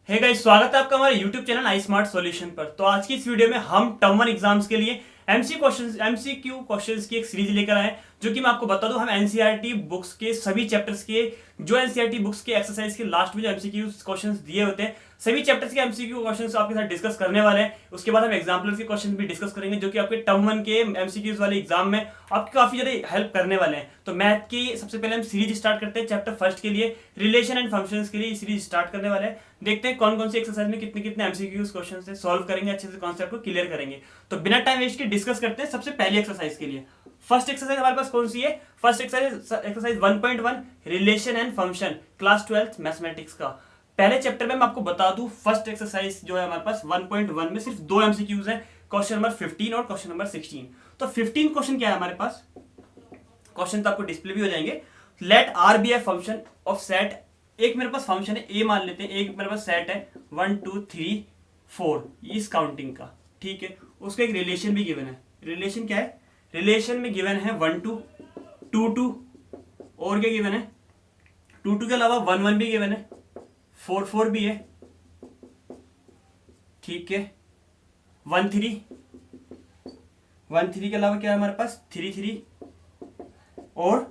Hey guys, स्वागत है आपका हमारे YouTube चैनल आई स्मार्ट सॉल्यूशन पर। तो आज की इस वीडियो में हम टर्म वन एग्जाम्स के लिए एमसीक्यू क्वेश्चंस की एक सीरीज लेकर आए, जो कि मैं आपको बता दूं, हम एनसीईआरटी बुक्स के सभी चैप्टर्स के जो एनसीईआरटी बुक्स के एक्सरसाइज के लास्ट में जो एमसीक्यू क्वेश्चंस दिए होते हैं, सभी चैप्टर्स के एमसीक्यू क्वेश्चंस आपके साथ डिस्कस करने वाले हैं। उसके बाद हम एग्जाम्पलर्स के क्वेश्चन भी डिस्कस करेंगे, जो कि आपके टर्म वन के एमसीक्यूज वाले एग्जाम में आपकी काफी ज्यादा हेल्प करने वाले हैं। तो मैथ की सबसे पहले हम सीरीज स्टार्ट करते हैं। चैप्टर फर्स्ट के लिए रिलेशन एंड फंक्शंस के लिए सीरीज स्टार्ट करने वाले हैं। देखते हैं कौन कौन सी एक्सरसाइज में कितने कितने एमसीक्यूज क्वेश्चन है, सॉल्व करेंगे, अच्छे से कॉन्सेप्ट को क्लियर करेंगे। तो बिना टाइम वेस्ट के डिस्कस करते हैं सबसे पहली एक्सरसाइज के लिए। फर्स्ट एक्सरसाइज हमारे पास कौन सी है? First exercise 1.1 relation and function, class 12 mathematics का। पहले चैप्टर में मैं आपको बता दूं, फर्स्ट एक्सरसाइज जो है हमारे पास 1.1 में सिर्फ दो एमसीक्यूज हैं, क्वेश्चन नंबर 15 और क्वेश्चन नंबर 16। तो 15 क्वेश्चन क्या है हमारे पास? क्वेश्चन तो आपको डिस्प्ले भी हो जाएंगे। Let R be a function of set. एक मेरे पास फंक्शन है ए मान लेते हैं, एक मेरे पास सेट है 1 2 3 4 इस काउंटिंग का, ठीक है। उसका एक रिलेशन भी गिवन है। रिलेशन क्या है? रिलेशन में गिवन है 1 2 2 2 और क्या गिवन है? 2 2 के अलावा 1 1 भी गिवन है, 4 4 भी है, ठीक है। 1 3 1 3 के अलावा क्या है हमारे पास? 3 3 और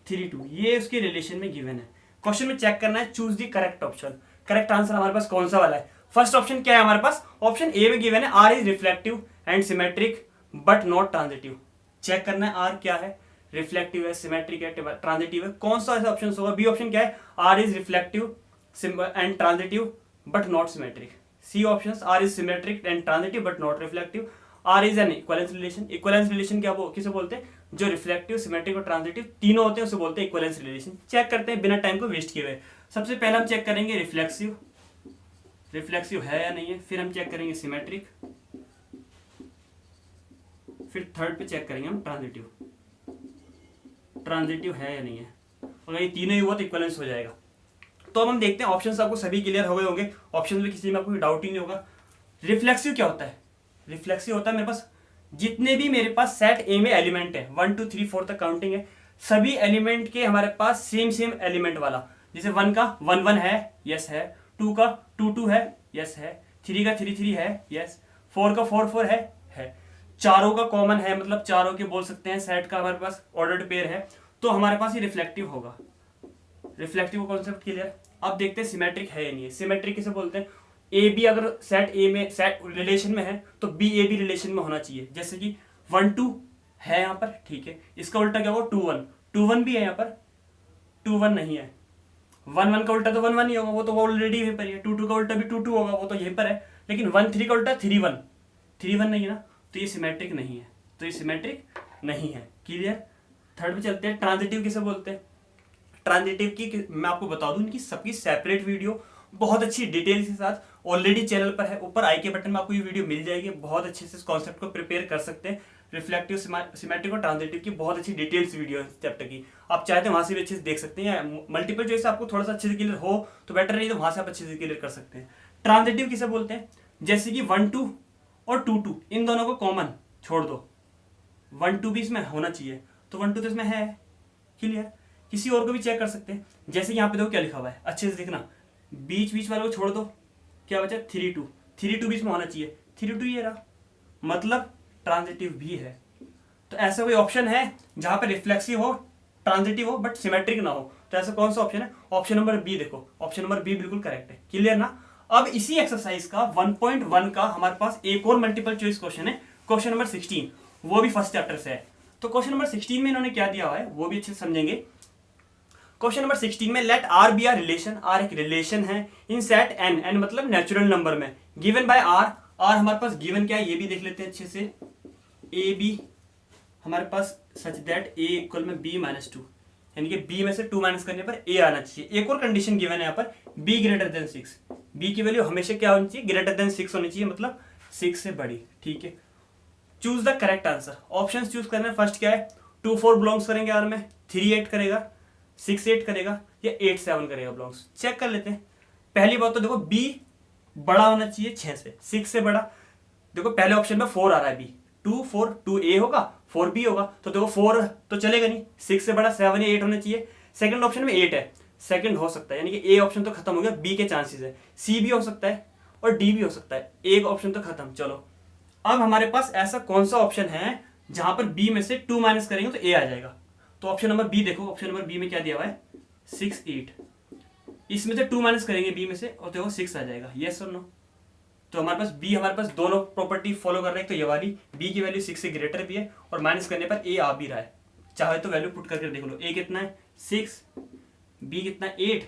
3 2, ये उसके रिलेशन में गिवन है। क्वेश्चन में चेक करना है, choose the correct option. Correct answer हमारे पास कौन सा वाला है? फर्स्ट ऑप्शन क्या है हमारे पास? ऑप्शन ए में गिवन है R is reflexive and symmetric but not transitive. Check करना है आर क्या है, रिफ्लेक्टिव है, सिमेट्रिक है, ट्रांजिटिव है, कौन सा ऐसा ऑप्शन होगा? बी ऑप्शन क्या है? R is reflexive and transitive but not symmetric. C option R is symmetric and transitive but not reflexive. R is an equivalence relation. Equivalence relation क्या किसे बोलते हैं? जो रिफ्लेक्टिव, सिमेट्रिक और ट्रांजिटिव तीनों होते हैं उसे बोलते हैं इक्विवेलेंस रिलेशन। चेक करते हैं बिना टाइम को वेस्ट किए हुए। सबसे पहले हम चेक करेंगे रिफ्लेक्सिव, रिफ्लेक्सिव है या नहीं है। फिर हम चेक करेंगे सिमेट्रिक, फिर थर्ड पे चेक करेंगे हम ट्रांजिटिव, ट्रांजिटिव है या नहीं है। अगर ये तीनों ही हुआ तो इक्विवेलेंस हो जाएगा। तो अब हम देखते हैं, ऑप्शंस आपको सभी क्लियर हो गए होंगे, ऑप्शन में किसी में आपको डाउट ही नहीं होगा। रिफ्लेक्सिव क्या होता है? रिफ्लेक्सिव होता है मेरे पास जितने भी मेरे पास सेट ए में एलिमेंट है, 1 2 3 4 तक काउंटिंग है, सभी एलिमेंट के हमारे पास सेम सेम एलिमेंट वाला। जैसे 1 का 1 1 है, यस है। 2 का 2 2 है, यस है। 3 का 3 3 है, यस। 4 का 4 4 है। चारों का कॉमन है, मतलब चारों के बोल सकते हैं सेट का हमारे पास ऑर्डर्ड पेयर है, तो हमारे पास ये रिफ्लेक्टिव होगा। Reflective concept clear. अब देखते हैं सिमेट्रिक है या नहीं है। सिमेट्रिक किसे बोलते हैं? ए बी अगर सेट ए में सेट रिलेशन में है तो बी ए बी रिलेशन में होना चाहिए। जैसे कि 1 2 है यहाँ पर, ठीक है। इसका उल्टा क्या होगा? 2 1, 2 1 भी है यहाँ पर, 2 1 नहीं है। 1 1 का उल्टा तो 1 1 ही होगा, वो तो ऑलरेडी यहीं पर है। 2 2 का उल्टा भी 2 2 होगा, वो तो यहीं पर है। लेकिन 1 3 का उल्टा 3 1, 3 1 नहीं है ना, तो ये सिमेट्रिक नहीं है। तो ये सिमेट्रिक नहीं है, क्लियर। थर्ड पे चलते हैं, ट्रांजिटिव किसे बोलते हैं? ट्रांजिटिव की मैं आपको बता दूं, इनकी सबकी सेपरेट वीडियो बहुत अच्छी डिटेल के साथ ऑलरेडी चैनल पर है। ऊपर आई के बटन में आपको ये वीडियो मिल जाएगी। बहुत अच्छे से इस कॉन्सेप्ट को प्रिपेयर कर सकते हैं। रिफ्लेक्टिव, सिमेट्रिक और ट्रांजिटिव की बहुत अच्छी डिटेल्स वीडियो है चैप्टर की, आप चाहते हैं वहां से भी अच्छे से देख सकते हैं। या मल्टीपल चॉइस आपको थोड़ा सा अच्छे से क्लियर हो तो बेटर नहीं, तो वहां से आप अच्छे से क्लियर कर सकते हैं। ट्रांजिटिव किसे बोलते हैं? जैसे कि 1 2 और 2 2, इन दोनों को कॉमन छोड़ दो, 1 2 भी इसमें होना चाहिए, तो 1 2 तो इसमें है, क्लियर। किसी और को भी चेक कर सकते हैं। जैसे यहाँ पे देखो क्या लिखा हुआ है, अच्छे से देखना, बीच बीच वाले को छोड़ दो, क्या बचा? 3 2, 3 2 भी इसमें होना चाहिए, 3 2 ये रहा, मतलब ट्रांजिटिव भी है। तो ऐसा कोई ऑप्शन है जहां पे रिफ्लेक्सिव हो, ट्रांजिटिव हो बट सिमेट्रिक ना हो, तो ऐसा कौन सा ऑप्शन है? Option number B. देखो ऑप्शन नंबर बी बिल्कुल करेक्ट है, क्लियर ना। अब इसी एक्सरसाइज का 1.1 का हमारे पास एक और मल्टीपल चॉइस क्वेश्चन है, क्वेश्चन नंबर 16, वो भी फर्स्ट चैप्टर से है। तो क्वेश्चन नंबर 16 में इन्होंने क्या दिया हुआ है वो भी अच्छे से समझेंगे। क्वेश्चन नंबर 16 में let R be R relation. R एक रिलेशन है इन सेट एन, एन मतलब नेचुरल नंबर में, गिवन बाय आर। आर हमारे पास गिवन क्या है ये भी देख लेते हैं अच्छे से। ए बी हमारे पास सच दैट ए इक्वल में बी माइनस 2, यानी कि बी में से 2 माइनस करने पर ए आना चाहिए। एक और कंडीशन गिवन है यहाँ पर, बी ग्रेटर देन 6। बी की वैल्यू हमेशा क्या होनी चाहिए? ग्रेटर देन 6 होनी चाहिए, मतलब 6 से बड़ी, ठीक है। Choose the correct answer. Option choose करना। फर्स्ट क्या है? 2 4 बिलोंग्स करेंगे आर में, 3 8 करेगा, 6 8 करेगा, या 8 7 करेगा बिलोंग्स। चेक कर लेते हैं। पहली बात तो देखो बी बड़ा होना चाहिए 6 से, 6 से बड़ा। देखो पहले ऑप्शन में 4 आ रहा है, बी 2 4, 2 ए होगा, 4 बी होगा, तो देखो 4 तो चलेगा नहीं, 6 से बड़ा 7 या 8 होना चाहिए। सेकंड ऑप्शन में 8 है, सेकंड हो सकता है, यानी कि ए ऑप्शन तो खत्म हो गया, बी के चांसेस है, सी भी हो सकता है और डी भी हो सकता है, एक ऑप्शन तो खत्म। चलो अब हमारे पास ऐसा कौन सा ऑप्शन है जहां पर बी में से 2 माइनस करेंगे तो ए आ जाएगा। तो ऑप्शन नंबर बी देखो, ऑप्शन नंबर बी में क्या दिया हुआ है 6 8, इसमें से 2 माइनस करेंगे बी में से और देखो 6 आ जाएगा, यस और नो। तो हमारे पास बी, हमारे पास दोनों प्रॉपर्टी फॉलो कर रहे हैं, तो ये वाली बी की वैल्यू 6 से ग्रेटर भी है और माइनस करने पर ए आ भी रहा है, चाहे तो वैल्यू पुट करके देख लो। ए कितना है 6, बी कितना है 8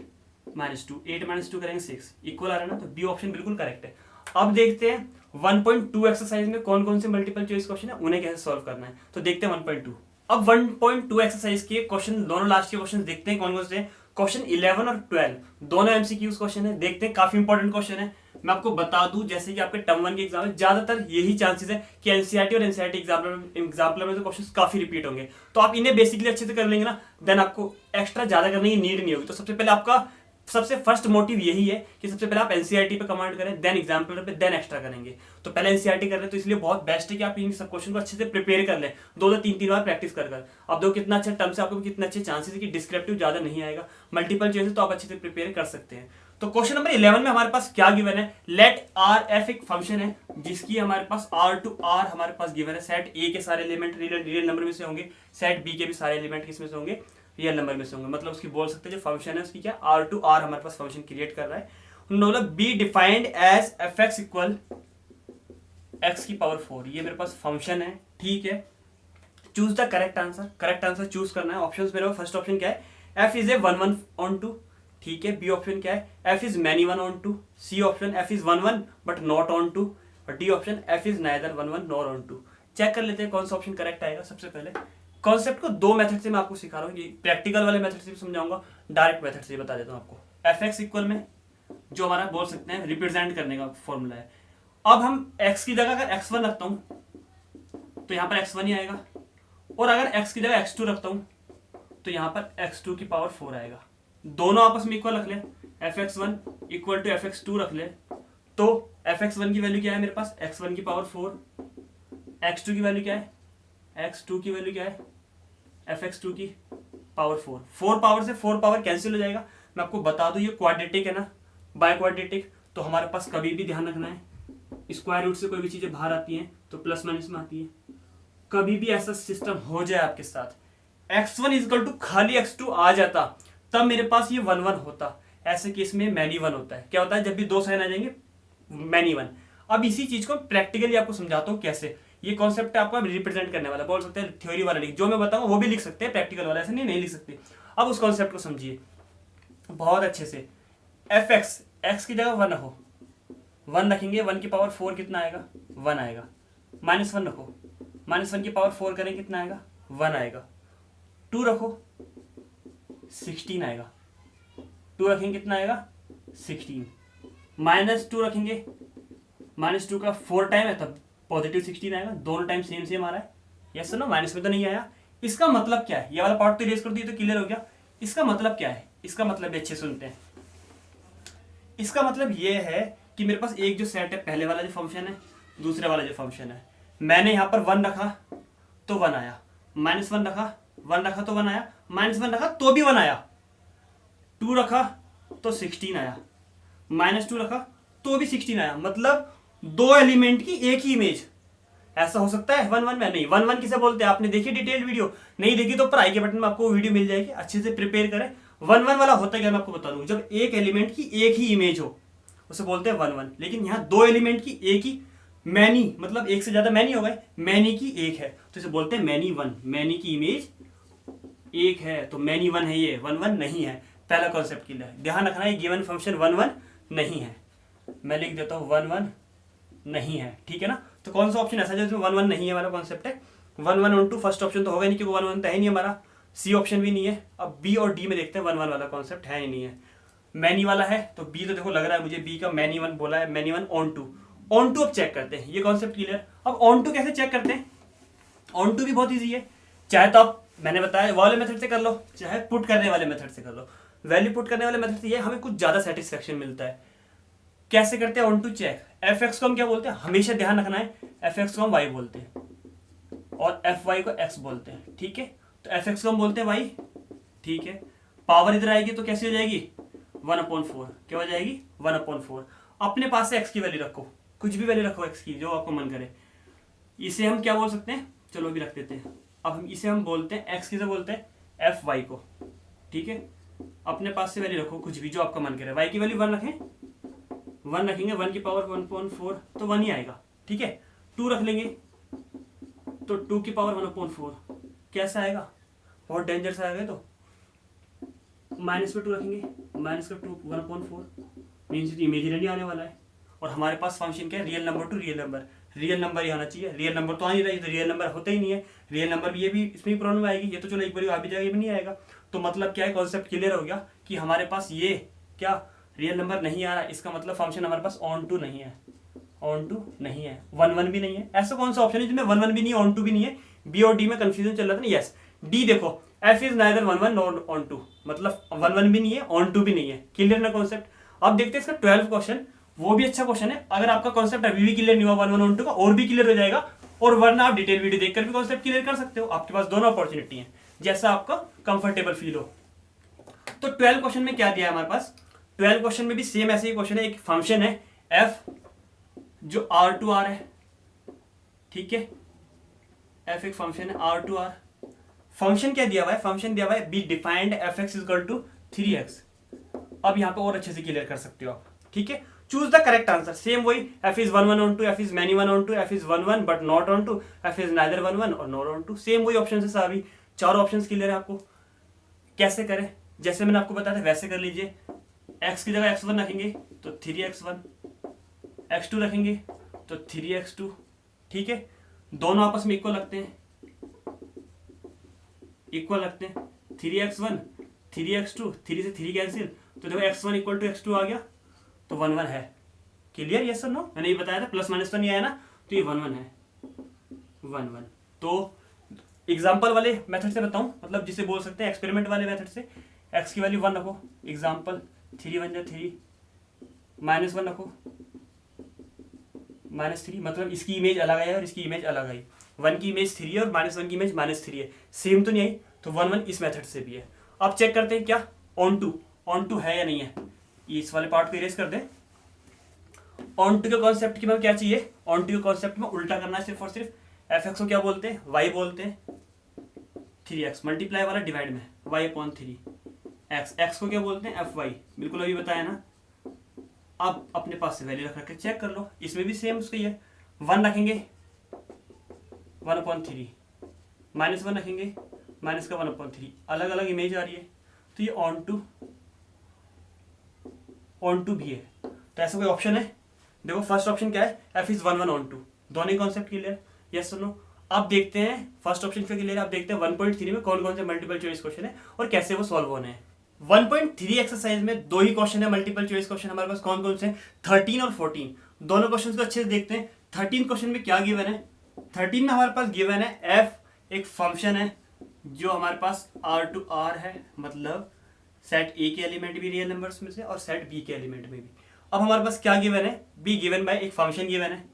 -2, 8 -2 करेंगे 6, इक्वल आ रहा है ना, तो बी ऑप्शन बिल्कुल करेक्ट है। अब देखते हैं 1.2 एक्सरसाइज में कौन कौन से मल्टीपल चॉइस क्वेश्चन है, उन्हें कैसे सॉल्व करना है। तो देखते हैं 1.2। अब 1.2 एक्सरसाइज के क्वेश्चन, दोनों लास्ट के क्वेश्चन देखते हैं कौन कौन से हैं। क्वेश्चन 11 और 12 दोनों एमसीक्यूज क्वेश्चन है, देखते हैं, काफी इंपॉर्टेंट क्वेश्चन है। मैं आपको बता दूं, जैसे कि आपके टर्म 1 के एग्जाम में ज्यादातर यही चांसेस है कि एनसीईआरटी और एनसीईआरटी एग्जाम्पलर में तो क्वेश्चंस काफी रिपीट होंगे, तो आप इन्हें बेसिकली अच्छे से कर लेंगे ना, देन आपको एक्स्ट्रा ज्यादा करने की नीड नहीं होगी। तो सबसे पहले आपका सबसे फर्स्ट मोटिव यही है कि सबसे पहले आप एनसीईआरटी पे कमांड करें, देन एग्जाम्पलर पे, देन एक्स्ट्रा करेंगे। तो पहले एनसीईआरटी कर रहे हैं, तो इसलिए बहुत बेस्ट है कि आप इन सब क्वेश्चन को अच्छे से प्रिपेयर कर लें, 2 3 बार प्रैक्टिस कर कर। अब देखो कितना अच्छा टर्म से आपको कितने अच्छे चांसेस है कि डिस्क्रिप्टिव ज्यादा नहीं आएगा, मल्टीपल चॉइस तो आप अच्छे से प्रिपेयर कर सकते हैं। तो क्वेश्चन नंबर 11 में हमारे पास क्या गिवन है, लेट आर एफ एक फंक्शन है जिसकी हमारे पास R to R हमारे पास गिवन है, सेट ए के सारे एलिमेंट रियल नंबर में से होंगे, सेट बी के भी सारे एलिमेंट किसमें से होंगे, रियल नंबर में से होंगे। मतलब उसकी बोल सकते हैं जो फंक्शन है उसकी क्या R to R हमारे पास फंक्शन क्रिएट कर रहा है। मतलब be defined as F X equal X की पावर 4, ये मेरे पास फंक्शन है, ठीक है। Choose the correct answer, correct answer choose करना है। ऑप्शन मेरे पास फर्स्ट ऑप्शन क्या है, एफ इज ए 1 1 on 2, ठीक है। बी ऑप्शन क्या है, F is many 1 on 2। C option F is 1 1 but not on 2, और D option F is neither 1 1 nor on 2। Check कर लेते हैं कौन सा ऑप्शन करेक्ट आएगा। सबसे पहले कॉन्सेप्ट को 2 मेथड से मैं आपको सिखा रहा हूँ, प्रैक्टिकल वाले मेथड से भी समझाऊंगा, डायरेक्ट मेथड से बता देता हूँ आपको। एफ एक्स इक्वल में जो हमारा बोल सकते हैं रिप्रेजेंट करने का फॉर्मूला है, अब हम x की जगह अगर x1 रखता हूं तो यहां पर x1 ही आएगा, और अगर x की जगह x2 रखता हूं तो यहां पर x2 की पावर 4 आएगा। दोनों आपस में इक्वल रख ले, fx1 इक्वल टू fx2 रख ले, तो fx1 की वैल्यू क्या है मेरे पास, x1 की पावर 4, x2 की वैल्यू क्या है, x2 की वैल्यू क्या है, fx2 की पावर 4। 4 पावर से 4 पावर कैंसिल हो जाएगा। मैं आपको बता दूं ये क्वाड्रेटिक है ना, बाय क्वाड्रेटिक, तो हमारे पास कभी भी ध्यान रखना है स्क्वायर रूट से कोई भी चीजें बाहर आती हैं तो प्लस माइनस में आती है। कभी भी ऐसा सिस्टम हो जाए आपके साथ, x1 इक्वल टू खाली x2 आ जाता, तब मेरे पास ये 1 1 होता। ऐसे केस में मैनी 1 होता है। क्या होता है, जब भी 2 साइन आ जाएंगे मैनी 1। अब इसी चीज को प्रैक्टिकली आपको समझाता हूँ कैसे। ये कॉन्सेप्ट है आपका रिप्रेजेंट करने वाला, बोल सकते हैं थ्योरी वाला लिख, जो मैं बताऊँ वो भी लिख सकते हैं, प्रैक्टिकल वाला ऐसे नहीं लिख सकते। अब उस कॉन्सेप्ट को समझिए बहुत अच्छे से। एफ एक्स, एक्स की जगह 1 हो, 1 रखेंगे, 1 की पावर 4 कितना आएगा, 1 आएगा। -1 रखो, -1 की पावर 4 करें कितना आएगा, 1 आएगा। 2 रखो 16 आएगा, 2 रखेंगे कितना आएगा, 16। -2 रखेंगे, -2 का 4 टाइम है तब पॉजिटिव 16 आएगा। दोनों टाइम सेम सेम आ रहा है, यस नो, माइनस में तो नहीं आया। इसका मतलब क्या है, ये वाला पार्ट तो इरेज कर दिए तो क्लियर हो गया। इसका मतलब क्या है, इसका मतलब भी अच्छे सुनते हैं। इसका मतलब ये है कि मेरे पास एक जो सेट है, पहले वाला जो फंक्शन है, दूसरे वाला जो फंक्शन है, मैंने यहां पर 1 रखा तो 1 आया, -1 रखा, 1 रखा तो 1 आया, -1 रखा तो भी 1 आया, 2 रखा तो 16 आया, -2 रखा तो भी 16 आया। मतलब 2 एलिमेंट की एक ही इमेज। ऐसा हो सकता है 1 1 में? नहीं। 1 1 किसे बोलते हैं, आपने देखी डिटेल्ड वीडियो, नहीं देखी तो पढ़ाई के बटन में आपको वीडियो मिल जाएगी, अच्छे से प्रिपेयर करें। 1 1 वाला होता है क्या, मैं आपको बता दूं, जब एक एलिमेंट की एक ही इमेज हो उसे बोलते हैं 1 1। लेकिन यहाँ 2 एलिमेंट की एक ही मैनी, मतलब एक से ज्यादा मैनी हो गए, मैनी की एक है तो इसे बोलते हैं मैनी 1। मैनी की इमेज एक है तो मैनी 1 है, ये 1 1 नहीं है। पहला कॉन्सेप्ट क्लियर है, ध्यान रखना है, गिवन फंक्शन 1 1 नहीं है। मैं लिख देता हूं 1 1 नहीं है, ठीक है ना। तो कौन सा ऑप्शन ऐसा है जिसमें 1 1 नहीं है, हमारा कॉन्सेप्ट है 1 1 on 2। फर्स्ट ऑप्शन तो होगा नहीं क्योंकि 1 1 तो है नहीं हमारा, सी ऑप्शन भी नहीं है। अब बी और डी में देखते हैं, 1 1 वाला कॉन्सेप्ट है ही नहीं है, मैनी वाला है। तो बी तो देखो लग रहा है मुझे बी का मैनी 1 बोला है, मैनी 1 on 2। on 2 अब चेक करते हैं, ये कॉन्सेप्ट क्लियर। अब on 2 कैसे चेक करते हैं, on 2 भी बहुत ईजी है। चाहे तो आप मैंने बताया वाले मेथड से कर लो, चाहे पुट करने वाले मेथड से कर लो। वैल्यू पुट करने वाले मेथड से ये हमें कुछ ज्यादा सेटिस्फेक्शन मिलता है। कैसे करते हैं on 2 चेक, एफ एक्स को हम क्या बोलते हैं, हमेशा ध्यान रखना है, एफ एक्स को हम वाई बोलते हैं और एफ वाई को एक्स बोलते हैं, ठीक है। तो एफ एक्स को हम बोलते हैं वाई, ठीक है। पावर इधर आएगी तो कैसी हो जाएगी 1/4, क्या हो जाएगी 1/4। अपने पास से एक्स की वैल्यू रखो, कुछ भी वैल्यू रखो एक्स की जो आपको मन करे। इसे हम क्या बोल सकते हैं, चलो अभी रख देते हैं। अब हम इसे हम बोलते हैं एक्स किसे बोलते हैं, एफ वाई को, ठीक है। अपने पास से वैल्यू रखो कुछ भी जो आपका मन करे। वाई की वैल्यू 1 रखें, 1 रखेंगे, 1 की पावर 1/4 तो 1 ही आएगा, ठीक है। 2 रख लेंगे तो 2 की पावर 1/4 कैसा आएगा, बहुत डेंजर सा आएगा। तो माइनस में 2 रखेंगे, माइनस का 2 1/4 मीन्स इमेजिनरी आने वाला है। और हमारे पास फंक्शन क्या है, real number to real number, real number ही आना चाहिए। रियल नंबर तो आ नहीं रहा है, तो रियल नंबर होता ही नहीं है। रियल नंबर भी, ये भी इसमें भी प्रॉब्लम आएगी। ये तो चलो एक बार आ भी जाएगा, ये भी नहीं आएगा। तो मतलब क्या है, कॉन्सेप्ट क्लियर हो गया कि हमारे पास ये क्या रियल नंबर नहीं आ रहा, इसका मतलब फंक्शन हमारे पास ऑन टू नहीं है, ऑन टू नहीं है, 1 भी नहीं है। ऐसा कौन सा ऑप्शन है जिसमें 1 भी नहीं है, ऑन टू भी नहीं है। बी और डी में कंफ्यूजन चल रहा था ना, यस डी देखो, F is neither 1 not onto, मतलब 1 भी नहीं है, ऑन टू भी नहीं है। क्लियर ना कॉन्सेप्ट। अब देखते हैं इसका 12 क्वेश्चन, वो भी अच्छा क्वेश्चन है। अगर आपका कॉन्सेप्ट अभी भी क्लियर नहीं हुआ 1 ऑन टू का, और भी क्लियर हो जाएगा। और वरना आप डिटेल वीडियो देखकर भी कॉन्सेप्ट क्लियर कर सकते हो। आपके पास दोनों अपॉर्चुनिटी है, जैसा आपका कंफर्टेबल फील हो। तो 12 क्वेश्चन में क्या दिया है हमारे पास, 12 क्वेश्चन में भी सेम ऐसे ही क्वेश्चन है। एक फंक्शन है एफ जो R है, ठीक है। एफ एक फंक्शन है R। फंक्शन क्या दिया हुआ है, फंक्शन दिया हुआ है be defined F X equal to 3x। अब यहाँ पे और अच्छे से क्लियर कर सकते हो आप, ठीक है। Choose the correct answer, same वही, F is 1 onto, F is many 1 onto, F is 1 but not onto, F is neither 1 और नॉट ऑन टू। सेम वही ऑप्शन है सभी, चारों ऑप्शन क्लियर है आपको। कैसे करें, जैसे मैंने आपको बताया था वैसे कर लीजिए। x की जगह x1 रखेंगे तो 3x1, x2 रखेंगे तो 3x2, ठीक है। दोनों आपस में इक्वल रखते हैं, इक्वल रखते हैं। 3x1 3x2, 3 से 3 कैंसिल, तो देखो x1 इक्वल टू x2 आ गया, तो 1 है। क्लियर, यस और नो, मैंने ये बताया था, प्लस माइनस तो नहीं आया ना, तो ये 1 है, 1। तो एग्जाम्पल वाले मेथड से बताऊं, मतलब जिसे बोल सकते हैं एक्सपेरिमेंट वाले मेथड से, x की वैल्यू 1 रखो, एग्जाम्पल 3 1 जा 3, -1 रखो, -3, मतलब इसकी इमेज अलग है और इसकी इमेज अलग है। 1 की इमेज 3 है और -1 की इमेज -3 है, सेम तो नहीं आई, तो 1 इस मेथड से भी है। अब चेक करते हैं क्या ऑन टू है या नहीं है। इस वाले पार्ट को इरेज कर दें। ऑन टू के कॉन्सेप्ट की में क्या चाहिए, ऑन टू के कॉन्सेप्ट में उल्टा करना है सिर्फ और सिर्फ। एफ एक्स को क्या बोलते हैं, वाई बोलते हैं, 3x मल्टीप्लाई वाला डिवाइड में y/3 एक्स को क्या बोलते हैं, एफ वाई, बिल्कुल अभी बताया ना। अब अपने पास से वैल्यू रख के चेक कर लो, इसमें भी सेम उसका ही है। 1 रखेंगे 1/3, -1 रखेंगे माइनस का 1/3, अलग अलग इमेज आ रही है, तो ये ऑन टू भी है। तो ऐसा कोई ऑप्शन है, देखो फर्स्ट ऑप्शन क्या है, एफ इज 1 ऑन टू, दोनों कॉन्सेप्ट क्लियर, यस सुनो। अब देखते हैं फर्स्ट ऑप्शन का क्लियर, अब देखते हैं 1.3 में कौन कौन से मल्टीपल चॉइस क्वेश्चन है और कैसे वो सॉल्व होने हैं। 1.3 एक्सरसाइज में 2 ही क्वेश्चन है मल्टीपल चॉइस क्वेश्चन, हमारे पास कौन कौन से हैं, 13 और 14। दोनों क्वेश्चन को अच्छे से देखते हैं। 13 क्वेश्चन में क्या गिवन है, 13 में हमारे पास गिवन है एफ एक फंक्शन है जो हमारे पास R है, मतलब सेट ए के एलिमेंट भी रियल नंबर्स में से और सेट बी के एलिमेंट में भी। अब हमारे पास क्या गिवन है, बी गिवन बाय एक फंक्शन गिवन है,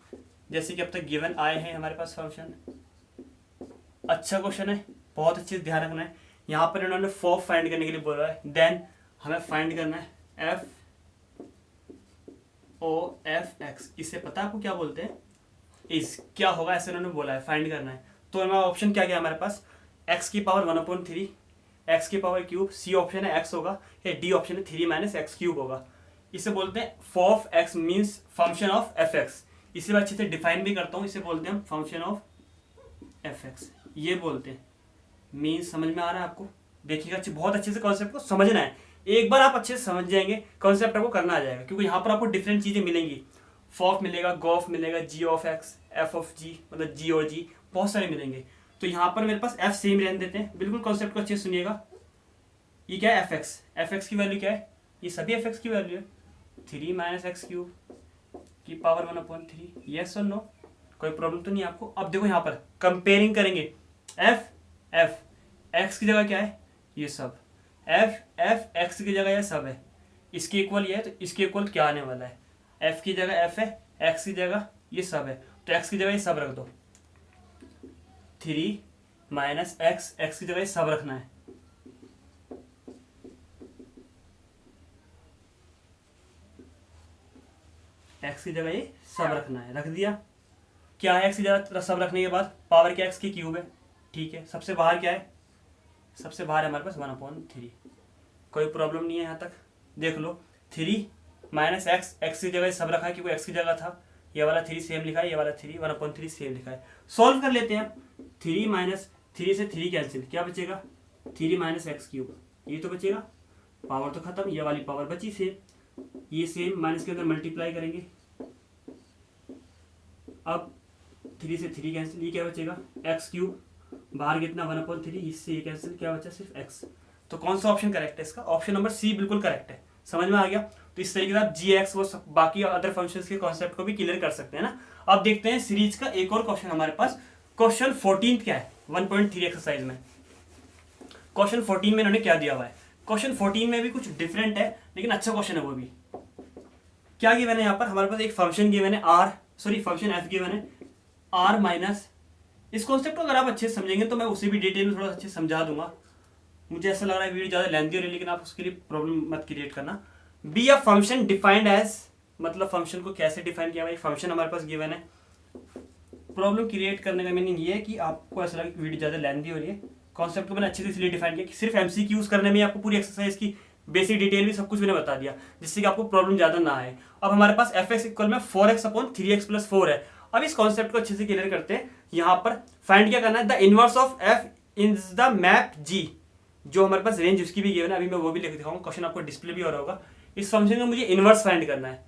जैसे कि अब तक गिवन आए हैं हमारे पास फंक्शन। अच्छा क्वेश्चन है, बहुत अच्छे से ध्यान रखना है। यहाँ पर इन्होंने फॉफ फाइंड करने के लिए बोला है, देन हमें फाइंड करना है एफ ओ एफ एक्स। इससे पता है आपको क्या बोलते हैं, इस क्या होगा ऐसे इन्होंने बोला है, फाइंड करना है। तो हमारा ऑप्शन क्या क्या हमारे पास, x की पावर 1/3, x की पावर क्यूब, सी ऑप्शन है x होगा, या डी ऑप्शन है 3 - x³ होगा। इसे बोलते हैं F of X means function of F X. इसे मैं अच्छे से डिफाइन भी करता हूँ, इसे बोलते हैं फंक्शन ऑफ एफ एक्स, ये बोलते हैं। मीन्स समझ में आ रहा है आपको, देखिएगा बहुत अच्छे से कॉन्सेप्ट को समझना है। एक बार आप अच्छे से समझ जाएंगे कॉन्सेप्ट आपको करना आ जाएगा, क्योंकि यहाँ पर आपको डिफरेंट चीजें मिलेंगी। फॉफ मिलेगा, गॉफ मिलेगा, जी ऑफ एक्स, एफ ऑफ जी, मतलब जी और जी, बहुत सारे मिलेंगे। तो यहाँ पर मेरे पास एफ सेम रहने देते हैं, बिल्कुल कॉन्सेप्ट को अच्छे से सुनिएगा। ये क्या है, एफ एक्स, एफ एक्स की वैल्यू क्या है, ये सभी एफ एक्स की वैल्यू है 3 - x³ की पावर 1/3, यस और नो, कोई प्रॉब्लम तो नहीं आपको। अब देखो यहाँ पर कंपेयरिंग करेंगे, एफ एफ एक्स की जगह क्या है, ये सब, एफ एफ एक्स की जगह ये सब है, इसके इक्वल ये है, तो इसके इक्वल क्या आने वाला है, एफ की जगह एफ है, एक्स की जगह ये सब है, तो एक्स की जगह ये सब रख दो, 3 - x, एक्स की जगह ये सब रखना है, एक्स की जगह ये सब रखना है, रख दिया। क्या है एक्स की जगह सब रखने के बाद? पावर क्या एक्स की क्यूब है, ठीक है। सबसे बाहर क्या है? सबसे बाहर है हमारे पास 1/3। कोई प्रॉब्लम नहीं है यहाँ तक, देख लो। 3 माइनस एक्स, एक्स की जगह सब रखा है क्योंकि एक्स की जगह था। ये वाला 3 सेम लिखा है, ये वाला 3 1/3 सेम लिखा है। सॉल्व कर लेते हैं। 3 माइनस 3 से 3 कैंसिल, क्या बचेगा? 3 माइनस एक्स क्यूब, ये तो बचेगा। पावर तो खत्म, ये वाली पावर बची सेम, ये सेम माइनस के अंदर मल्टीप्लाई करेंगे। अब 3 से 3 कैंसिल, ये क्या बचेगा? एक्स क्यूब, बाहर कितना 1/3, इससे ये कैंसिल, क्या बचा? सिर्फ एक्स। तो कौन सा ऑप्शन करेक्ट है इसका? ऑप्शन नंबर सी बिल्कुल करेक्ट है। समझ में आ गया? तो इस तरीके से आप जी एक्स वो बाकी अदर फंक्शंस के कॉन्सेप्ट को भी क्लियर कर सकते हैं ना। अब देखते हैं सीरीज का एक और क्वेश्चन हमारे पास। क्वेश्चन 14 क्या है 1.3 एक्सरसाइज में? क्वेश्चन 14 में इन्होंने क्या दिया हुआ है? क्वेश्चन 14 में भी कुछ डिफरेंट है, लेकिन अच्छा क्वेश्चन है वो भी। क्या गिवन है यहाँ पर? हमारे पास एक फंक्शन गिवन है फंक्शन एफ गिवन है आर माइनस। इस कॉन्सेप्ट को अगर आप अच्छे से समझेंगे तो मैं उसे भी डिटेल में थोड़ा अच्छे समझा दूंगा। मुझे ऐसा लग रहा है वीडियो ज़्यादा लेंथी हो रही है, लेकिन आप उसके लिए प्रॉब्लम मत क्रिएट करना। Be a function defined as, मतलब फंक्शन को कैसे डिफाइन किया? भाई फंक्शन हमारे पास गिवन है। प्रॉब्लम क्रिएट करने का मीनिंग ये है कि आपको ऐसा लगे वीडियो ज़्यादा लेंथी हो रही है। कॉन्सेप्ट को मैंने अच्छे से इसलिए डिफाइन किया कि सिर्फ एमसीक्यूज करने में आपको पूरी एक्सरसाइज की बेसिक डिटेल भी सब कुछ मैंने बता दिया, जिससे कि आपको प्रॉब्लम ज़्यादा ना आए। अब हमारे पास एफ एक्स इक्वल में 4x/3x+4 है। अब इस कॉन्सेप्ट को अच्छे से क्लियर करते हैं। यहाँ पर फाइंड क्या करना है? The inverse of F in the map G, जो हमारे पास रेंज उसकी भी गिवन है। अभी मैं वो भी लिख दिखाऊंगा, क्वेश्चन आपको डिस्प्ले भी हो रहा होगा। इस फंक्शन का मुझे इनवर्स फाइंड करना है।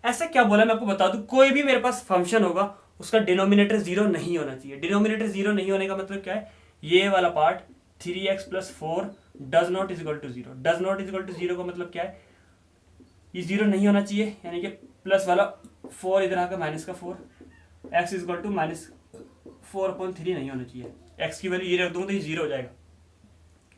ऐसा क्या बोला मैं आपको बता दूं, कोई भी मेरे पास फंक्शन होगा उसका डिनोमिनेटर 0 नहीं होना चाहिए। डिनोमिनेटर 0 नहीं होने का मतलब क्या है? ये वाला part 3x+4 does not is equal to 0। Does not is equal to 0 का मतलब क्या है? ये 0 नहीं होना चाहिए, यानी कि प्लस वाला 4 इधर आकर माइनस का 4, x इज इक्वल टू -4/3 नहीं होना चाहिए। x की वैल्यू ये रख दूंगा तो ये 0 हो जाएगा।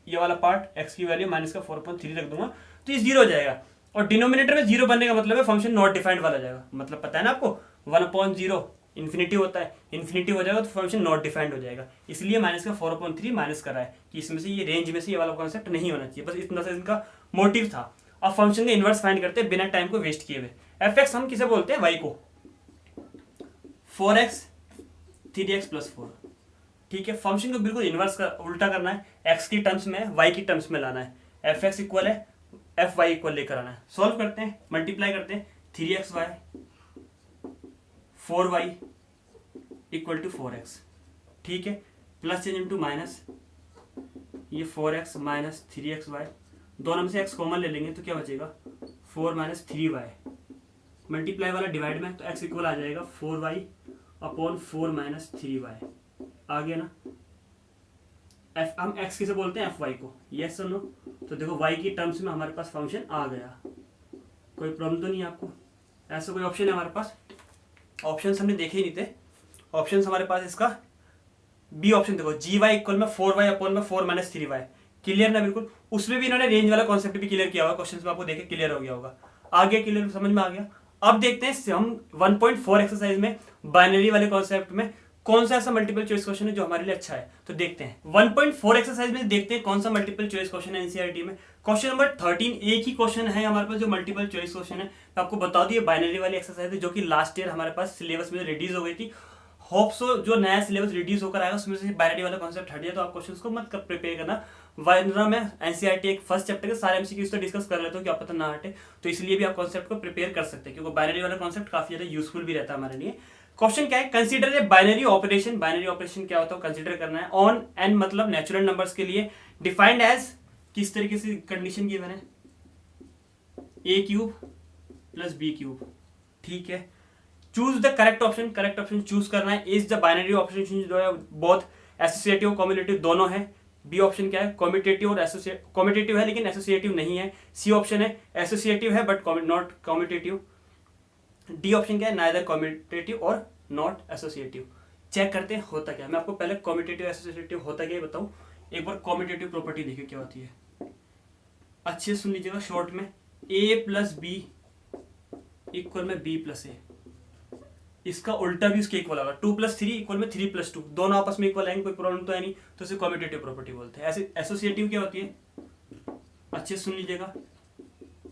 ये वाला पार्ट x की वैल्यू -4/3 रख दूंगा तो ये 0 हो जाएगा। और डिनोमिनेटर में 0 बनने का मतलब है फंक्शन नॉट डिफाइंड वाला जाएगा। मतलब पता है ना आपको, 1/0 इन्फिनिटी होता है, इन्फिनिटी हो जाएगा तो फंक्शन नॉट डिफाइंड हो जाएगा। इसलिए -4/3 माइनस करा है कि इसमें से ये रेंज में से ये वाला कॉन्सेप्ट नहीं होना चाहिए। बस इतना सा इनका मोटिव था। अब फंक्शन का इनवर्स फाइंड करते हैं बिना टाइम को वेस्ट किए हुए। एफ एक्स हम किसे बोलते हैं? वाई को। 4x 3x+4, ठीक है। फंक्शन को बिल्कुल इनवर्स का उल्टा करना है, x की टर्म्स में y की टर्म्स में लाना है। एफ एक्स इक्वल है एफ वाई इक्वल लेकर आना है। सॉल्व करते हैं, मल्टीप्लाई करते हैं। 3xy 4y equal to 4x, ठीक है। प्लस चेंज इनटू माइनस, ये 4x माइनस 3xy, दोनों में से x कॉमन ले लेंगे तो क्या बचेगा? 4 - 3y। मल्टीप्लाई वाला डिवाइड में तो x इक्वल आ जाएगा 4y/4 - 3y। आ गया ना? एफ हम x किसे बोलते हैं? एफ वाई को। यस और नो? तो देखो y की टर्म्स में हमारे पास फंक्शन आ गया। कोई प्रॉब्लम तो नहीं है आपको? ऐसा कोई ऑप्शन है हमारे पास? ऑप्शन हमने देखे ही नहीं थे। ऑप्शन हमारे पास इसका बी ऑप्शन देखो, gy इक्वल में 4y/4 - 3y। क्लियर ना? बिल्कुल। उसमें भी इन्होंने रेंज वाला कॉन्सेप्ट भी क्लियर किया हुआ। क्वेश्चन में आपको देखे क्लियर हो गया होगा। आगे क्लियर समझ में आ गया। अब देखते हैं हम 1.4 एक्सरसाइज में बाइनरी वाले कॉन्सेप्ट में कौन सा ऐसा मल्टीपल चॉइस क्वेश्चन है जो हमारे लिए अच्छा है। तो देखते हैं 1.4 एक्सरसाइज में, देखते हैं कौन सा मल्टीपल चॉइस क्वेश्चन है एनसीईआरटी में। क्वेश्चन नंबर 13 एक ही क्वेश्चन है हमारे पास जो मल्टीपल चॉइस क्वेश्चन है। मैं आपको बता दूं ये बाइनरी वाली एक्सरसाइज है जो कि लास्ट ईयर हमारे पास सिलेबस में रिड्यूस हो गई थी। होप सो जो नया सिलेबस रिड्यूस होकर आएगा उसमें से बाइनरी वाला कॉन्सेप्ट हट जाए, तो आप क्वेश्चन को मत प्रिपेयर करना। वरना मैं एनसीईआरटी एक फर्स्ट चैप्टर के सारे एमसीक्यूज तो डिस्कस कर लेता हूँ, क्या पता ना हटे। तो इसलिए भी आप कॉन्सेप्ट को प्रिपेयर कर सकते हैं, क्योंकि बाइनरी वाला कॉन्सेप्ट काफी ज्यादा यूजफुल भी रहता है हमारे लिए। क्वेश्चन क्या है? Consider a binary operation. Binary operation क्या होता है? कंसीडर करना है ऑन एन, मतलब नेचुरल नंबर्स के लिए, डिफाइंड एज, किस तरीके से कंडीशन गिवन है? a³ + b³, ठीक है। Choose the correct option. Correct option choose करना है। इज द बाइनरी ऑपरेशन जो है बोथ एसोसिएटिव कम्युलेटिव दोनों है। बी ऑप्शन क्या है? कम्यूटेटिव और कम्यूटेटिव है लेकिन एसोसिएटिव नहीं है। सी ऑप्शन है एसोसिएटिव है but not commutative. D option क्या है? नाइदर कम्यूटेटिव और नॉट एसोसिएटिव। चेक करते हैं होता क्या है। मैं आपको पहले कम्यूटेटिव एसोसिएटिव होता क्या बताऊं। एक बार कम्यूटेटिव प्रॉपर्टी देखिए क्या होती है, अच्छे से सुन लीजिएगा शॉर्ट में। a + b इक्वल में b + a, इसका उल्टा भी उसके इक्वल होगा। 2 + 3 इक्वल में 3 + 2, दोनों आपस में इक्वल आएंगे, कोई प्रॉब्लम तो है नहीं, तो इसे कम्यूटेटिव प्रॉपर्टी बोलते हैं। ऐसे एसोसिएटिव क्या होती है, अच्छे से सुन लीजिएगा।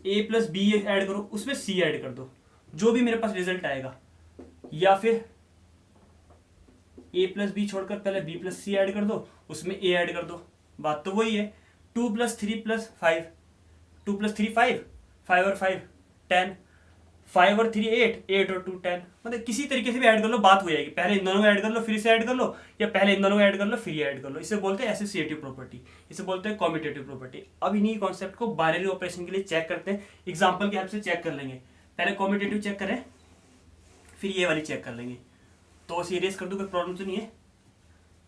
a + b ऐड करो, उसमें c ऐड कर दो, जो भी मेरे पास रिजल्ट आएगा, या फिर a प्लस बी छोड़कर पहले b प्लस सी ऐड कर दो, उसमें a ऐड कर दो, बात तो वही है। 2 प्लस 3 प्लस 5, 2 प्लस 3 5, 5 और 5 10, 5 और 3 8, 8 और 2 10, मतलब किसी तरीके से भी ऐड कर लो, बात हो जाएगी। पहले इन दोनों को ऐड कर लो फिर इसे ऐड कर लो, या पहले इन दोनों को ऐड कर लो फिर ये ऐड कर लो। इसे बोलते हैं एसोसिएटिव प्रॉपर्टी, इसे बोलते हैं कॉम्यूटेटिव प्रॉपर्टी। अब इन्हीं कॉन्सेप्ट को बाइनरी ऑपरेशन के लिए चेक करते हैं, एग्जाम्पल की हेल्प से चेक कर लेंगे। पहले कॉम्यूटेटिव चेक करें, फिर ये वाली चेक कर लेंगे। तो सीरियस कर दूं, कोई प्रॉब्लम तो नहीं है?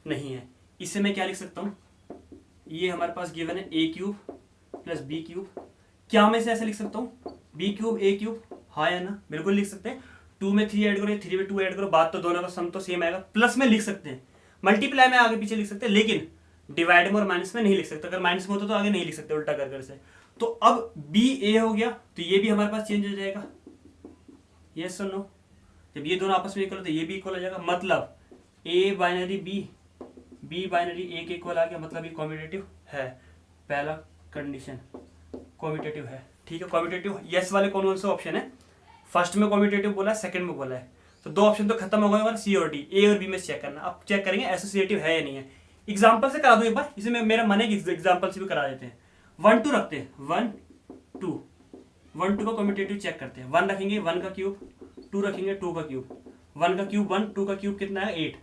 नहीं है। इससे मैं क्या लिख सकता हूँ, ये हमारे पास गिवन है a cube plus b cube. क्या मैं इसे ऐसे लिख सकता हूँ, b क्यूब a क्यूब? हाँ या ना, बिल्कुल लिख सकते हैं। 2 में 3 ऐड करो, 3 में 2 ऐड करो, बात तो दोनों का सम तो सेम आएगा। प्लस में लिख सकते हैं, मल्टीप्लाई में आगे पीछे लिख सकते हैं, लेकिन डिवाइड में और माइनस में नहीं लिख सकते। अगर माइनस में होता तो आगे नहीं लिख सकते उल्टा कर से। तो अब b a हो गया, तो ये भी हमारे पास चेंज हो जाएगा, यस और नो। जब ये दोनों आपस में इक्वल हो तो ये भी इक्वल हो जाएगा, मतलब a binary b binary a के इक्वल आ गया, मतलब ये कॉम्यूटेटिव है। पहला कंडीशन कॉम्यूटेटिव है, ठीक है। कॉम्यूटेटिव यस वाले कौन कौन से ऑप्शन है? फर्स्ट में कॉम्यूटेटिव बोला है, सेकंड में बोला है, तो दो ऑप्शन तो खत्म हो गए हमारे, सी और डी। ए और बी में चेक करना। अब चेक करेंगे एसोसिएटिव है या नहीं है। एग्जाम्पल से करा दूं एक बार, इसे मेरा मन है कि एग्जाम्पल से भी करा देते हैं। 1 2 रखते हैं, 1 2, 1 2 का कॉम्यूटेटिव चेक करते हैं। 1 रखेंगे 1 का क्यूब, 2 रखेंगे 2 का क्यूब, 1 का क्यूब 1, 2 का क्यूब कितना आया 8,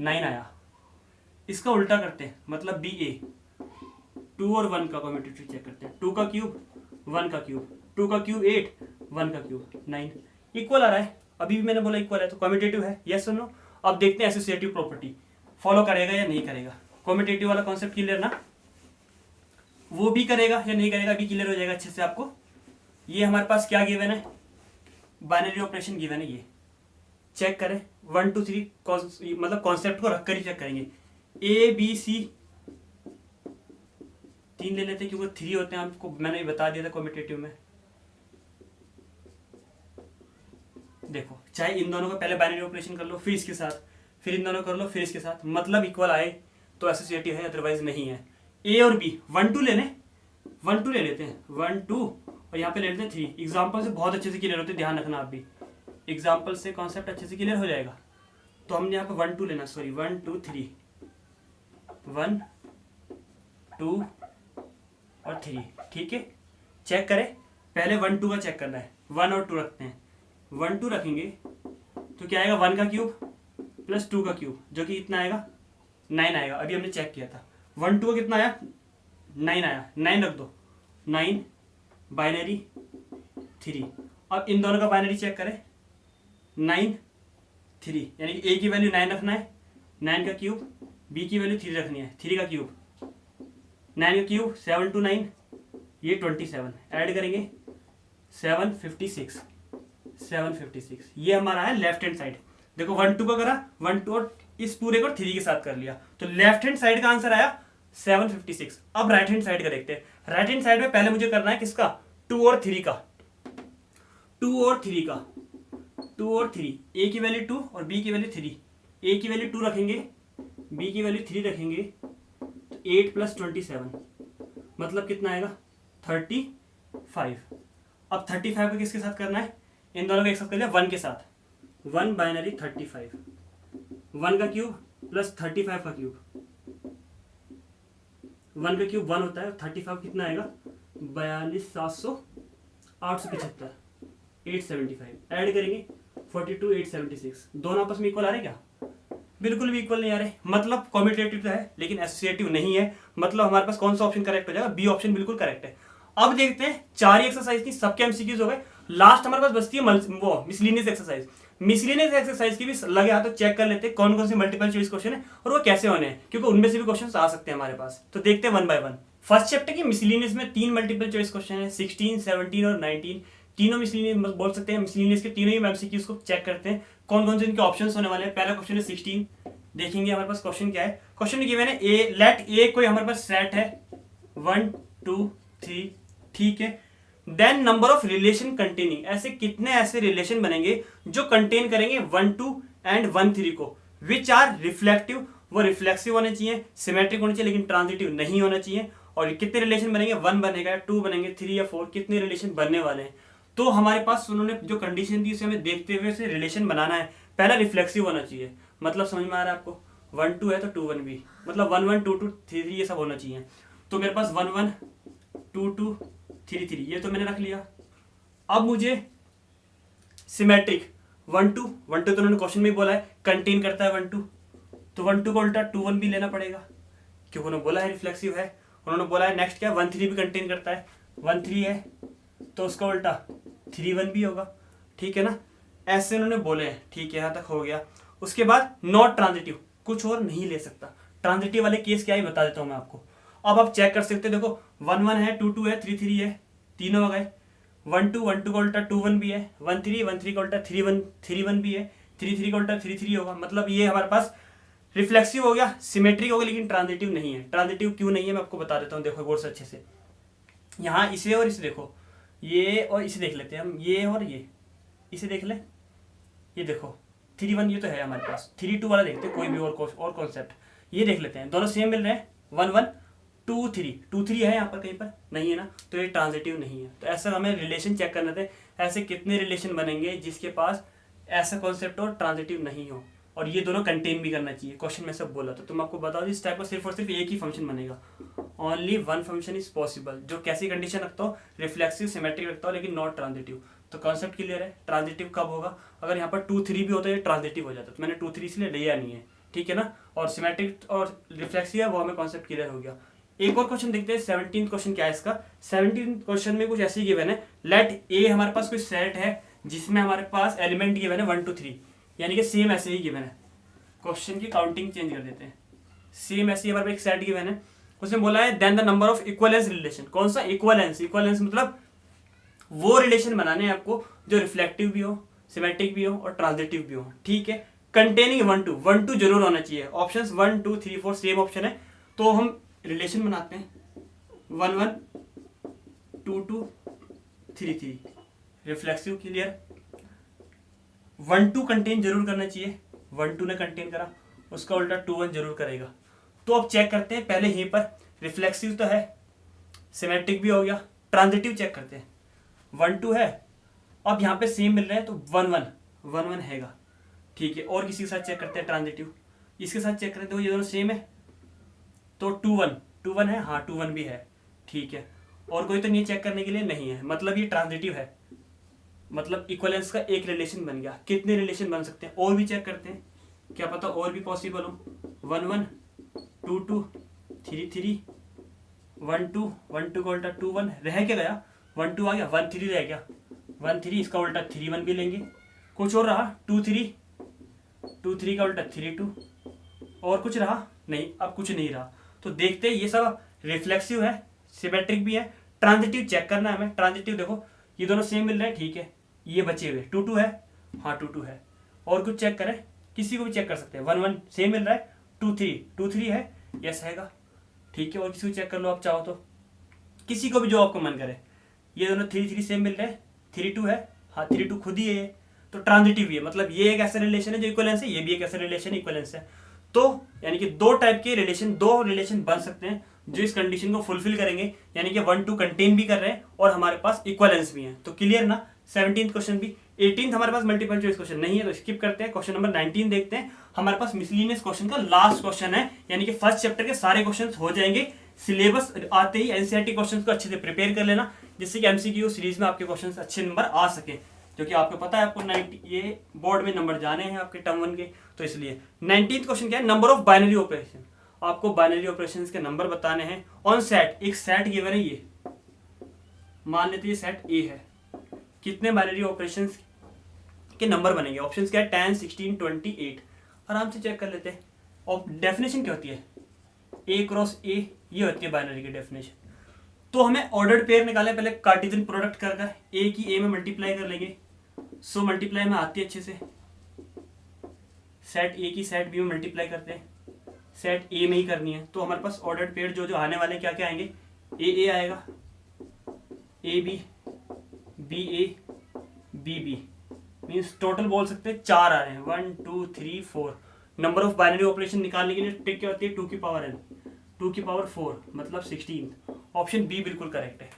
9 आया। इसका उल्टा करते हैं, मतलब बी ए, 2 और 1 का कॉम्यूटेटिव चेक करते हैं। 2 का क्यूब 1 का क्यूब, 2 का क्यूब 8, 1 का क्यूब 9, इक्वल आ रहा है। अभी भी मैंने बोला इक्वल है, तो कॉम्यूटेटिव है, यस और नो। अब देखते हैं एसोसिएटिव प्रॉपर्टी फॉलो करेगा या नहीं करेगा। कॉम्यूटेटिव वाला कॉन्सेप्ट क्लियर ना, वो भी करेगा या नहीं करेगा, अभी क्लियर हो जाएगा अच्छे से आपको। ये हमारे पास क्या गिवन है, बाइनरी ऑपरेशन गिवन है, ये चेक करें। 1 2 3 मतलब कॉन्सेप्ट को रखकर ही चेक करेंगे। ए बी सी 3 ले लेते हैं, क्योंकि 3 होते हैं, आपको मैंने बता दिया था कॉम्पिटेटिव में। देखो, चाहे इन दोनों का पहले बाइनरी ऑपरेशन कर लो, फिर इसके साथ, फिर इन दोनों कर लो, फिर इसके साथ, मतलब इक्वल आए तो एसोसिएटिव है, अदरवाइज नहीं है। ए और बी 1 2 लेने, 1 2 ले लेते हैं, 1 2 और यहाँ पे ले लेते हैं 3। एग्जाम्पल से बहुत अच्छे से क्लियर होते हैं, ध्यान रखना आप भी, एग्जाम्पल से कॉन्सेप्ट अच्छे से क्लियर हो जाएगा। तो हमने यहाँ पे 1 2 लेना, सॉरी 1 2 3, 1 2 और 3, ठीक है। चेक करें, पहले 1 2 का चेक करना है। 1 और 2 रखते हैं, 1 2 रखेंगे तो क्या आएगा, 1 का क्यूब प्लस 2 का क्यूब, जो कि कितना आएगा 9 आएगा। अभी हमने चेक किया था 1 2 का कितना आया 9 आया, 9 रख दो, 9 बाइनरी 3। अब इन दोनों का बाइनरी चेक करें, 9 3, यानी कि a की वैल्यू 9 रखना है, 9 का क्यूब, b की वैल्यू 3 रखनी है, 3 का क्यूब, 9 का क्यूब 7 2 9, ये 27, ऐड करेंगे 756, 756। ये हमारा है लेफ्ट हैंड साइड। देखो 1 2 का करा, 1 2 और इस पूरे को 3 के साथ कर लिया, तो लेफ्ट हैंड साइड का आंसर आया 756। अब राइट हैंड साइड का देखते हैं। राइट हैंड साइड में पहले मुझे करना है किसका, 2 और 3 का, 2 और 3 का, 2 और 3, a की वैल्यू 2 और b की वैल्यू 3। a की वैल्यू 2 रखेंगे, b की वैल्यू 3 रखेंगे, तो 8 प्लस 27 मतलब कितना आएगा 35। अब 35 का किसके साथ करना है, इन दोनों का एक साथ कर लिया 1 के साथ, 1 बाइनरी 35, 1 का क्यूब प्लस 35 का क्यूब, 1 का क्यूब 1 होता है, 35 कितना आएगा 42 700 875, 875 ऐड करेंगे 42 876। दोनों आपस में इक्वल आ रहे क्या, बिल्कुल भी इक्वल नहीं आ रहे, मतलब कॉम्यूटेटिव तो है लेकिन एसोसिएटिव नहीं है। मतलब हमारे पास कौन सा ऑप्शन करेक्ट हो जाएगा, बी ऑप्शन बिल्कुल करेक्ट है। अब देखते हैं, 4 ही एक्सरसाइज थी, सबके एमसीक्यूज हो गए। लास्ट हमारे पास बचती है वो मिसलिनियस एक्सरसाइज। मिसलिनियस एक्सरसाइज की भी लगे हाथ तो चेक कर लेते हैं कौन कौन से मल्टीपल चॉइस क्वेश्चन है और वो कैसे होने हैं, क्योंकि उनमें से भी क्वेश्चन आ सकते हैं हमारे पास। तो देखते हैं 1 बाय 1। फर्स्ट चैप्टर की मिसलिनियस में 3 मल्टीपल चॉइस क्वेश्चन है, 16 17 और 19। तीनों मिसलिनियस बोल सकते हैं, मिसलिनियस के तीनों ही एमसीक्यूज को चेक करते हैं कौन कौन से इनके ऑप्शंस होने वाले हैं। पहला क्वेश्चन है 16, देखेंगे हमारे पास क्वेश्चन क्या है। क्वेश्चन गिवन है ए, लेट ए कोई हमारे पास सेट है 1 2 3, ठीक है। Then number of relation containing, ऐसे कितने ऐसे रिलेशन बनेंगे जो कंटेन करेंगे 1 2 एंड 1 3 को, विच आर रिफ्लेक्टिव, वो रिफ्लेक्सिव होने चाहिए, सिमेट्रिक होने चाहिए लेकिन ट्रांजिटिव नहीं होना चाहिए। और कितने रिलेशन बनेंगे, 1 बनेगा, 2 बनेंगे, 3 या 4, कितने रिलेशन बनने वाले हैं। तो हमारे पास उन्होंने जो कंडीशन दी उसे हमें देखते हुए उसे रिलेशन बनाना है। पहला रिफ्लेक्सिव होना चाहिए, मतलब समझ में आ रहा है आपको, 1 2 है तो 2 1 भी, मतलब 1 1 2 2 3 3 ये सब होना चाहिए। तो मेरे पास 1 1 2 2 3 3 ये तो मैंने रख लिया। अब मुझे सिमेट्रिक 1 2 1 2 तो उन्होंने क्वेश्चन में ही बोला है कंटेन करता है 1 2, तो 1 2 का उल्टा 2 1 भी लेना पड़ेगा क्योंकि उन्होंने बोला है रिफ्लेक्सिव है। उन्होंने बोला है नेक्स्ट क्या 1 3 भी कंटेन करता है, 1 3 है तो उसका उल्टा 3 1 भी होगा, ठीक है ना। ऐसे उन्होंने बोले हैं, ठीक है, यहाँ तक हो गया। उसके बाद नॉट ट्रांजिटिव, कुछ और नहीं ले सकता। ट्रांजिटिव वाले केस क्या है बता देता हूँ मैं आपको। अब आप चेक कर सकते हो, देखो 1 1 है, 2 2 है, 3 3 है, तीनों आ गए। 1 2 का उल्टा 2 1 भी है, 1 3 का उल्टा 3 1 भी है, 3 3 का उल्टा 3 3 होगा। मतलब ये हमारे पास रिफ्लेक्सिव हो गया, सिमेट्रिक हो गया, लेकिन ट्रांजिटिव नहीं है। ट्रांजिटिव क्यों नहीं है मैं आपको बता देता हूँ, देखो गौर से अच्छे से। यहाँ इसे और इसे देखो, ये और इसे देख लेते हैं हम, ये और ये इसे देख ले, ये देखो 3 1 ये तो है हमारे पास, 3 2 वाला देखते हैं कोई भी और कॉन्सेप्ट, ये देख लेते हैं, दोनों सेम मिल रहे हैं, 1 1 2 3 है यहाँ पर कहीं पर नहीं है ना, तो ये ट्रांजिटिव नहीं है। तो ऐसा हमें रिलेशन चेक करना थे, ऐसे कितने रिलेशन बनेंगे जिसके पास ऐसा कॉन्सेप्ट और ट्रांजिटिव नहीं हो, और ये दोनों कंटेन भी करना चाहिए। क्वेश्चन में सब बोला, तो तुम आपको बताओ इस टाइप का सिर्फ और सिर्फ एक ही फंक्शन बनेगा, only one function is possible, जो कैसी कंडीशन रखता हो, रिफ्लेक्सिव सिमेट्रिक रखता हो, लेकिन नॉट ट्रांजिटिव। तो कॉन्सेप्ट क्लियर है। ट्रांजिटिव कब होगा, अगर यहाँ पर 2 3 भी होता है ट्रांजिटिव हो जाता है, तो मैंने 2 3 इसलिए लिया नहीं है, ठीक है ना। और सिमेट्रिक और रिफ्लेक्सिव है वो हमें कॉन्सेप्ट क्लियर हो गया। एक और क्वेश्चन देखते हैं, 17 क्वेश्चन क्या है इसका। 17 क्वेश्चन में कुछ ऐसे गिवन है, लेट ए हमारे पास कोई सेट है जिसमें हमारे पास एलिमेंट गिवन है 1 2 3, यानी कि सेम ऐसे ही गिवन है। क्वेश्चन की काउंटिंग चेंज कर देते हैं, सेम ऐसे ही हमारे पास एक सेट गिवन है, उसमें बोला है then the number of equivalence relation. कौन सा इक्वलेंस, इक्वलेंस मतलब वो रिलेशन बनाने हैं आपको जो रिफ्लेक्टिव भी हो, सिमेट्रिक भी हो और ट्रांजिटिव भी हो, ठीक है। कंटेनिंग 1 2 जरूर होना चाहिए। ऑप्शंस 1 2 3 4 सेम ऑप्शन है, तो हम रिलेशन बनाते हैं 1 1 2 2 3 3, रिफ्लेक्सिव क्लियर। 1 2 कंटेन जरूर करना चाहिए, 1 2 ने कंटेन करा, उसका उल्टा 2 1 जरूर करेगा। तो अब चेक करते हैं, पहले यहीं पर रिफ्लेक्सिव तो है, सिमेट्रिक भी हो गया, ट्रांजिटिव चेक करते हैं। 1 2 है, अब यहाँ पे सेम मिल रहे हैं तो 1 1 हैगा, ठीक है। और किसी के साथ चेक करते हैं ट्रांजिटिव, इसके साथ चेक करते हैं, ये दोनों सेम है तो 2 1 है, हाँ 2 1 भी है, ठीक है। और कोई तो नहीं चेक करने के लिए नहीं है, मतलब ये ट्रांजिटिव है, मतलब इक्वलेंस का एक रिलेशन बन गया। कितने रिलेशन बन सकते हैं और भी चेक करते हैं, क्या पता और भी पॉसिबल हो। 1 1 2 2 3 3 1 2 का उल्टा 2 1 रह क्या गया, 1 2 आ गया, 1 3 रह गया, 1 3 इसका उल्टा 3 1 भी लेंगे। कुछ और रहा 2 3 का उल्टा 3 2, और कुछ रहा नहीं, अब कुछ नहीं रहा। तो देखते हैं, ये सब रिफ्लेक्सिव है, सिमेट्रिक भी है, ट्रांजिटिव चेक करना है हमें। ट्रांजिटिव देखो ये दोनों सेम मिल रहे हैं, ठीक है, ये बचे हुए 2 2 है, हाँ 2 2 है। और कुछ चेक करें, किसी को भी चेक कर सकते हैं, 1 1 सेम मिल रहा है, 2 3 है, यस हैगा, ठीक है। और किसी को चेक कर लो आप चाहो तो, किसी को भी जो आपको मन करे। ये दोनों 3 3 सेम मिल रहे हैं, 3 2 है, हाँ 3 2 खुद ही है, तो ट्रांजिटिव है, मतलब ये एक ऐसा रिलेशन है जो इक्वलेंस है, ये भी एक ऐसा रिलेशन इक्वलेंस है। तो यानी कि दो टाइप के रिलेशन, दो रिलेशन बन सकते हैं जो इस कंडीशन को फुलफिल करेंगे, यानी कि 1 2 कंटेन भी कर रहे हैं और हमारे पास इक्वलेंस भी है। तो क्लियर ना। 17th क्वेश्चन भी। 18th हमारे पास मल्टीपल चॉइस क्वेश्चन नहीं है तो स्किप करते हैं। क्वेश्चन नंबर 19 देखते हैं। हमारे पास मिसलिनियस क्वेश्चन का लास्ट क्वेश्चन है, यानी कि फर्स्ट चैप्टर के सारे क्वेश्चन हो जाएंगे। सिलेबस आते ही एनसीईआरटी क्वेश्चन को अच्छे से प्रिपेयर कर लेना, जिससे कि एमसीक्यू सीरीज में आपके क्वेश्चन अच्छे नंबर आ सके, क्योंकि आपको पता है आपको 90 ये बोर्ड में नंबर जाने हैं आपके टर्म 1 के, तो इसलिए 19th क्वेश्चन क्या है, नंबर ऑफ बाइनरी ऑपरेशन। आपको बाइनरी ऑपरेशन के नंबर बताने हैं ऑन सेट। एक सेट गिवन है, ये मान लेते हैं सेट ए है, कितने बाइनरी ऑपरेशन के नंबर बनेंगे। ऑप्शन क्या है, 10 16 28। आराम से चेक कर लेते हैं। और डेफिनेशन क्या होती है, ए क्रॉस ए, ये होती है बाइनरी की डेफिनेशन। तो हमें ऑर्डर्ड पेयर निकाले, पहले कार्टेशियन प्रोडक्ट कर ए की ए में मल्टीप्लाई कर लेंगे, सो मल्टीप्लाई में आती है अच्छे से। सेट ए की सेट बी में मल्टीप्लाई करते हैं, सेट ए में ही करनी है, तो हमारे पास ऑर्डर्ड पेयर जो जो आने वाले क्या क्या आएंगे, ए आएगा, A B A B, means total बोल सकते हैं 4 आ रहे हैं, 1 2 3 4। नंबर ऑफ बाइनरी ऑपरेशन निकालने के लिए ट्रिक क्या होती है, 2 की पावर n, 2 की पावर 4 मतलब 16। ऑप्शन बी बिल्कुल करेक्ट है।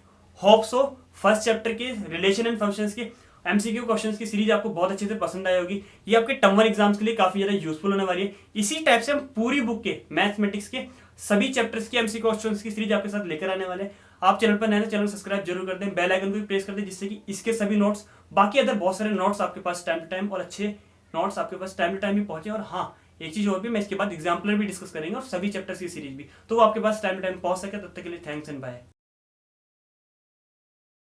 होप सो फर्स्ट चैप्टर के रिलेशन एंड फंक्शंस के एमसीक्यू क्वेश्चंस की सीरीज आपको बहुत अच्छे से पसंद आई होगी। ये आपके टर्म 1 एग्जाम्स के लिए काफी ज्यादा यूजफुल होने वाली है। इसी टाइप से हम पूरी बुक के मैथमेटिक्स के सभी चैप्टर्स के एमसीक्यू क्वेश्चंस की सीरीज आपके साथ लेकर आने वाले हैं। आप चैनल पर नए हैं, चैनल सब्सक्राइब जरूर कर दें, बेल आइकन को भी प्रेस कर दें, जिससे कि इसके सभी नोट्स, बाकी अदर बहुत सारे नोट्स आपके पास टाइम टू टाइम और अच्छे नोट्स आपके पास टाइम टू टाइम भी पहुंचे। और हाँ, एक चीज और भी, मैं इसके बाद एग्जाम्पलर भी डिस्कस करेंगे और सभी चैप्टर्स की सीरीज भी, तो वो आपके पास टाइम टू टाइम पहुंच सके। तब तक के लिए थैंक्स एंड बाय।